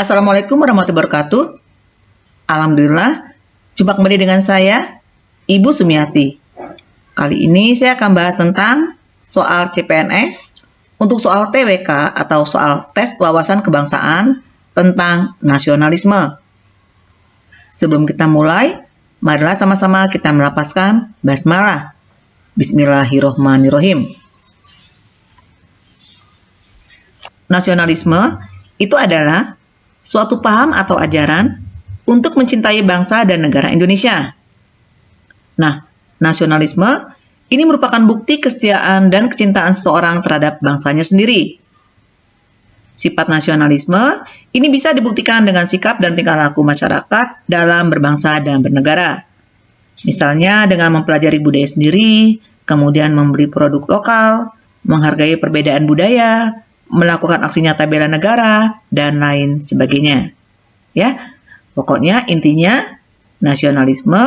Assalamualaikum warahmatullahi wabarakatuh. Alhamdulillah, jumpa kembali dengan saya, Ibu Sumiati. Kali ini saya akan bahas tentang soal CPNS untuk soal TWK atau soal tes wawasan kebangsaan tentang nasionalisme. Sebelum kita mulai, marilah sama-sama kita melafazkan basmalah. Bismillahirrohmanirrohim. Nasionalisme itu adalah suatu paham atau ajaran untuk mencintai bangsa dan negara Indonesia. Nah, nasionalisme ini merupakan bukti kesetiaan dan kecintaan seseorang terhadap bangsanya sendiri. Sifat nasionalisme ini bisa dibuktikan dengan sikap dan tingkah laku masyarakat dalam berbangsa dan bernegara. Misalnya dengan mempelajari budaya sendiri, kemudian membeli produk lokal, menghargai perbedaan budaya, melakukan aksi nyata bela negara, dan lain sebagainya. Ya, pokoknya intinya nasionalisme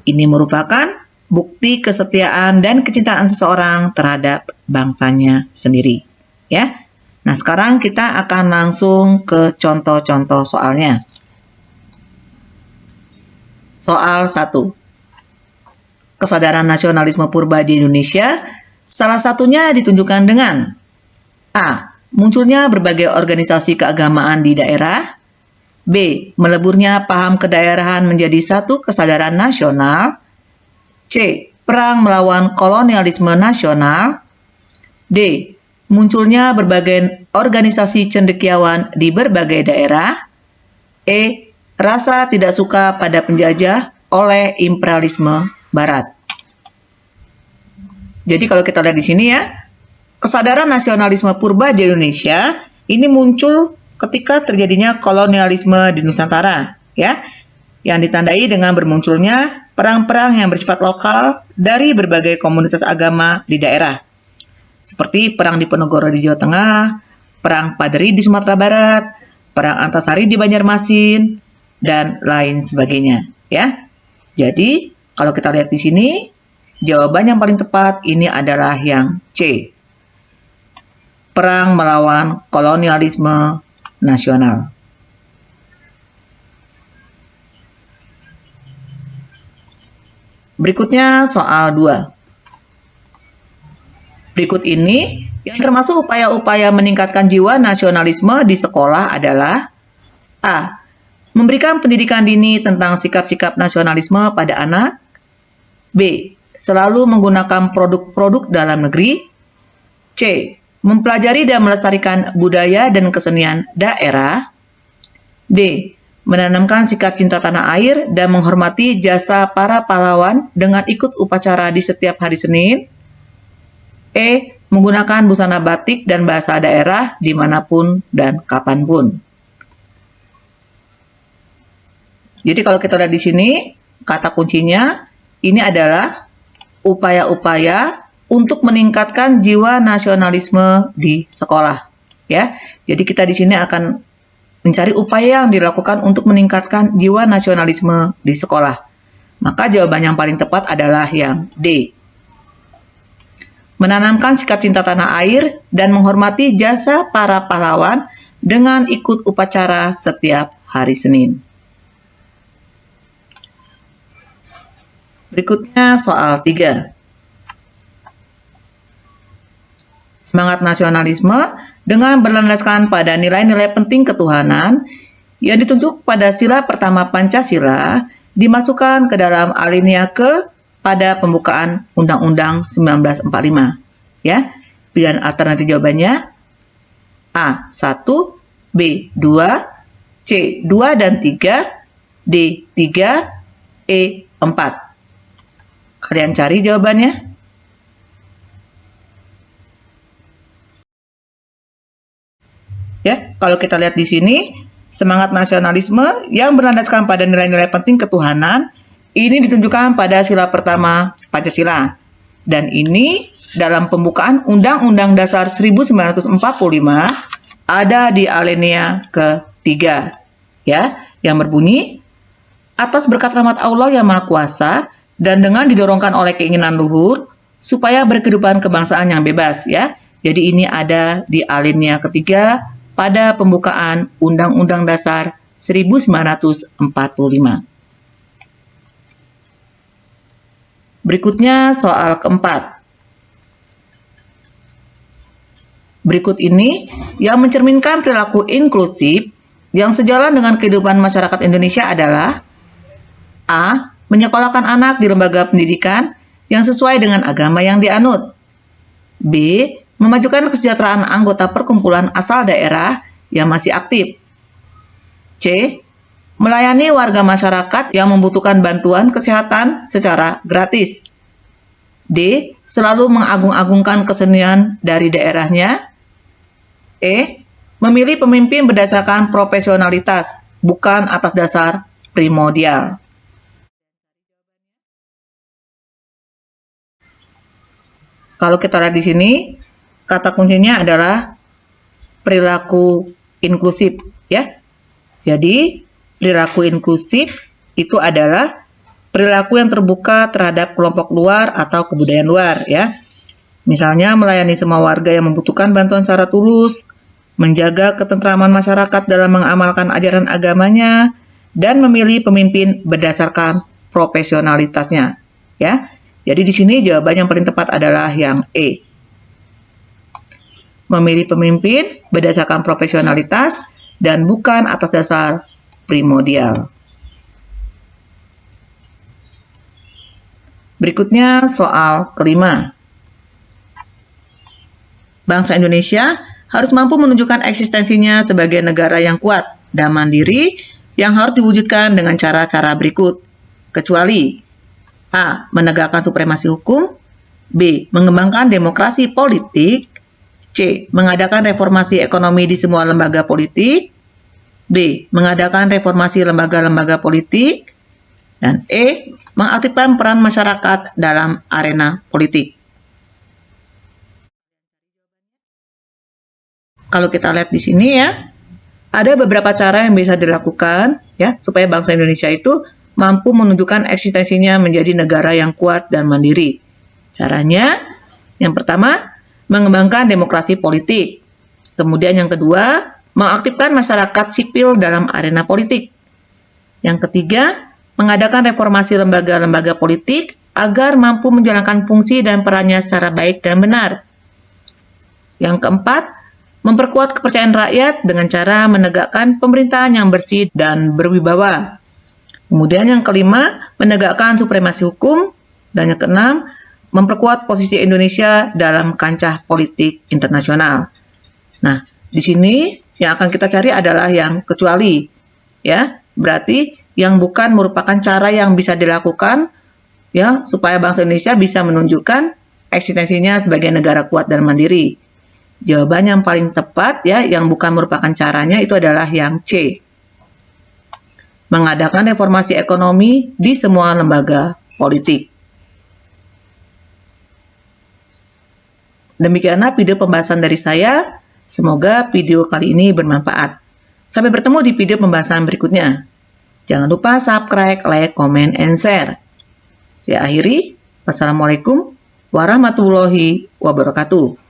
ini merupakan bukti kesetiaan dan kecintaan seseorang terhadap bangsanya sendiri. Ya, nah sekarang kita akan langsung ke contoh-contoh soalnya. Soal 1. Kesadaran nasionalisme purba di Indonesia salah satunya ditunjukkan dengan A. Munculnya berbagai organisasi keagamaan di daerah. B. Meleburnya paham kedaerahan menjadi satu kesadaran nasional. C. Perang melawan kolonialisme nasional. D. Munculnya berbagai organisasi cendekiawan di berbagai daerah. E. Rasa tidak suka pada penjajah oleh imperialisme Barat. Jadi kalau kita lihat di sini ya, kesadaran nasionalisme purba di Indonesia ini muncul ketika terjadinya kolonialisme di Nusantara, ya, yang ditandai dengan bermunculnya perang-perang yang bersifat lokal dari berbagai komunitas agama di daerah, seperti perang Diponegoro di Jawa Tengah, perang Padri di Sumatera Barat, perang Antasari di Banjarmasin, dan lain sebagainya, ya. Jadi kalau kita lihat di sini, jawaban yang paling tepat ini adalah yang C. Perang melawan kolonialisme nasional. Berikutnya soal 2. Berikut ini yang termasuk upaya-upaya meningkatkan jiwa nasionalisme di sekolah adalah A. Memberikan pendidikan dini tentang sikap-sikap nasionalisme pada anak. B. Selalu menggunakan produk-produk dalam negeri. C. Mempelajari dan melestarikan budaya dan kesenian daerah. D. Menanamkan sikap cinta tanah air dan menghormati jasa para pahlawan dengan ikut upacara di setiap hari Senin. E. Menggunakan busana batik dan bahasa daerah dimanapun dan kapanpun. Jadi kalau kita lihat di sini, kata kuncinya ini adalah upaya-upaya untuk meningkatkan jiwa nasionalisme di sekolah, ya. Jadi kita di sini akan mencari upaya yang dilakukan untuk meningkatkan jiwa nasionalisme di sekolah. Maka jawaban yang paling tepat adalah yang D. Menanamkan sikap cinta tanah air dan menghormati jasa para pahlawan dengan ikut upacara setiap hari Senin. Berikutnya soal 3. Semangat nasionalisme dengan berlandaskan pada nilai-nilai penting ketuhanan yang ditunjuk pada sila pertama Pancasila dimasukkan ke dalam alinea ke pada pembukaan Undang-Undang 1945. Ya, pilihan alternatif jawabannya A. 1, B. 2, C. 2 dan 3, D. 3, E. 4. Kalian cari jawabannya. Ya, kalau kita lihat di sini, semangat nasionalisme yang berlandaskan pada nilai-nilai penting ketuhanan ini ditunjukkan pada sila pertama Pancasila. Dan ini dalam pembukaan Undang-Undang Dasar 1945 ada di alinea ke-3, ya, yang berbunyi, atas berkat rahmat Allah yang Maha Kuasa dan dengan didorongkan oleh keinginan luhur supaya berkehidupan kebangsaan yang bebas, ya. Jadi ini ada di alinea ke-3 pada pembukaan Undang-Undang Dasar 1945. Berikutnya soal keempat. Berikut ini yang mencerminkan perilaku inklusif yang sejalan dengan kehidupan masyarakat Indonesia adalah A. Menyekolahkan anak di lembaga pendidikan yang sesuai dengan agama yang dianut. B. Memajukan kesejahteraan anggota perkumpulan asal daerah yang masih aktif. C. Melayani warga masyarakat yang membutuhkan bantuan kesehatan secara gratis. D. Selalu mengagung-agungkan kesenian dari daerahnya. E. Memilih pemimpin berdasarkan profesionalitas, bukan atas dasar primordial. Kalau kita lihat di sini, kata kuncinya adalah perilaku inklusif, ya. Jadi, perilaku inklusif itu adalah perilaku yang terbuka terhadap kelompok luar atau kebudayaan luar, ya. Misalnya melayani semua warga yang membutuhkan bantuan secara tulus, menjaga ketentraman masyarakat dalam mengamalkan ajaran agamanya, dan memilih pemimpin berdasarkan profesionalitasnya, ya. Jadi di sini jawaban yang paling tepat adalah yang E. Memilih pemimpin berdasarkan profesionalitas dan bukan atas dasar primordial. Berikutnya soal kelima. Bangsa Indonesia harus mampu menunjukkan eksistensinya sebagai negara yang kuat dan mandiri yang harus diwujudkan dengan cara-cara berikut, kecuali A. Menegakkan supremasi hukum. B. Mengembangkan demokrasi politik. C. Mengadakan reformasi ekonomi di semua lembaga politik. D. Mengadakan reformasi lembaga-lembaga politik. Dan E. Mengaktifkan peran masyarakat dalam arena politik. Kalau kita lihat di sini ya, ada beberapa cara yang bisa dilakukan ya supaya bangsa Indonesia itu mampu menunjukkan eksistensinya menjadi negara yang kuat dan mandiri. Caranya, yang pertama, mengembangkan demokrasi politik. Kemudian yang kedua, mengaktifkan masyarakat sipil dalam arena politik. Yang ketiga, mengadakan reformasi lembaga-lembaga politik agar mampu menjalankan fungsi dan perannya secara baik dan benar. Yang keempat, memperkuat kepercayaan rakyat dengan cara menegakkan pemerintahan yang bersih dan berwibawa. Kemudian yang kelima, menegakkan supremasi hukum. Dan yang keenam, memperkuat posisi Indonesia dalam kancah politik internasional. Nah, di sini yang akan kita cari adalah yang kecuali. Ya, berarti yang bukan merupakan cara yang bisa dilakukan ya supaya bangsa Indonesia bisa menunjukkan eksistensinya sebagai negara kuat dan mandiri. Jawaban yang paling tepat ya yang bukan merupakan caranya itu adalah yang C. Mengadakan reformasi ekonomi di semua lembaga politik. Demikianlah video pembahasan dari saya. Semoga video kali ini bermanfaat. Sampai bertemu di video pembahasan berikutnya. Jangan lupa subscribe, like, comment, and share. Saya akhiri. Wassalamualaikum warahmatullahi wabarakatuh.